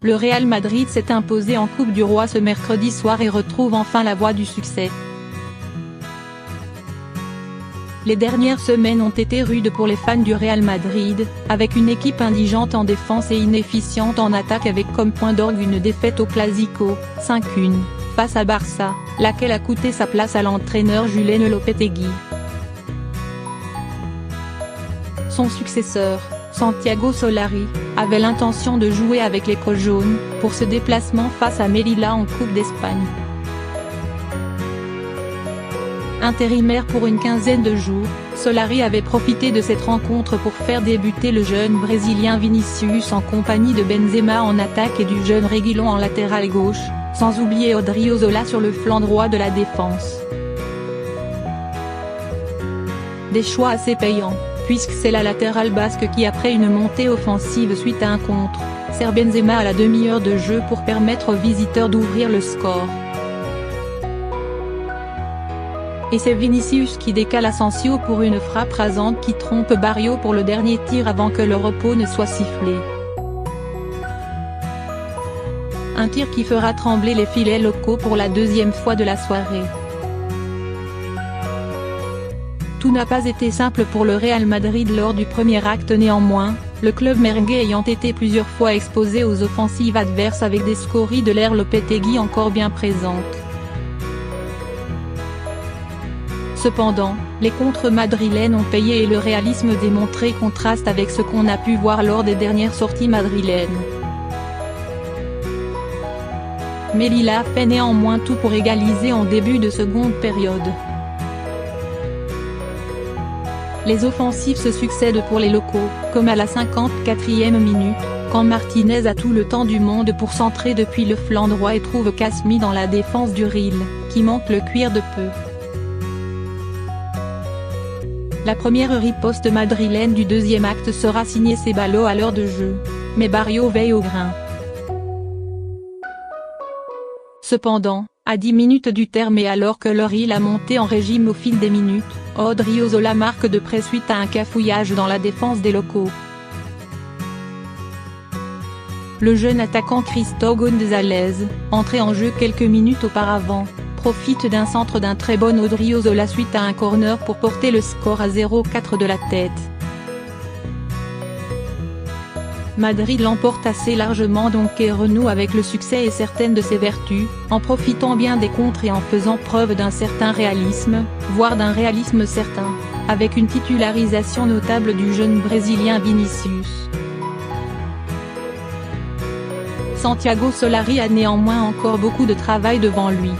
le Real Madrid s'est imposé en Coupe du Roi ce mercredi soir et retrouve enfin la voie du succès. Les dernières semaines ont été rudes pour les fans du Real Madrid, avec une équipe indigente en défense et inefficiente en attaque avec comme point d'orgue une défaite au Clásico, 5-1, face à Barça, laquelle a coûté sa place à l'entraîneur Julen Lopetegui. Son successeur, Santiago Solari, avait l'intention de jouer avec les Cojaunes, pour ce déplacement face à Melilla en Coupe d'Espagne. Intérimaire pour une quinzaine de jours, Solari avait profité de cette rencontre pour faire débuter le jeune Brésilien Vinicius en compagnie de Benzema en attaque et du jeune Reguilón en latéral gauche, sans oublier Odriozola sur le flanc droit de la défense. Des choix assez payants, puisque c'est la latérale basque qui après une montée offensive suite à un contre, sert Benzema à la demi-heure de jeu pour permettre aux visiteurs d'ouvrir le score. Et c'est Vinicius qui décale Asensio pour une frappe rasante qui trompe Barrio pour le dernier tir avant que le repos ne soit sifflé. Un tir qui fera trembler les filets locaux pour la deuxième fois de la soirée. Tout n'a pas été simple pour le Real Madrid lors du premier acte néanmoins, le club merengue ayant été plusieurs fois exposé aux offensives adverses avec des scories de l'ère Lopetegui encore bien présentes. Cependant, les contres madrilènes ont payé et le réalisme démontré contraste avec ce qu'on a pu voir lors des dernières sorties madrilènes. Melilla fait néanmoins tout pour égaliser en début de seconde période. Les offensives se succèdent pour les locaux, comme à la 54e minute, quand Martinez a tout le temps du monde pour centrer depuis le flanc droit et trouve Kasmi dans la défense du Real, qui manque le cuir de peu. La première riposte madrilène du deuxième acte sera signée Ceballos à l'heure de jeu, mais Barrio veille au grain. Cependant, à 10 minutes du terme et alors que le Real a monté en régime au fil des minutes, Odriozola marque de près suite à un cafouillage dans la défense des locaux. Le jeune attaquant Cristo González, entré en jeu quelques minutes auparavant, profite d'un centre d'un très bon Odriozola suite à un corner pour porter le score à 0-4 de la tête. Madrid l'emporte assez largement donc et renoue avec le succès et certaines de ses vertus, en profitant bien des contres et en faisant preuve d'un certain réalisme, voire d'un réalisme certain, avec une titularisation notable du jeune Brésilien Vinicius. Santiago Solari a néanmoins encore beaucoup de travail devant lui.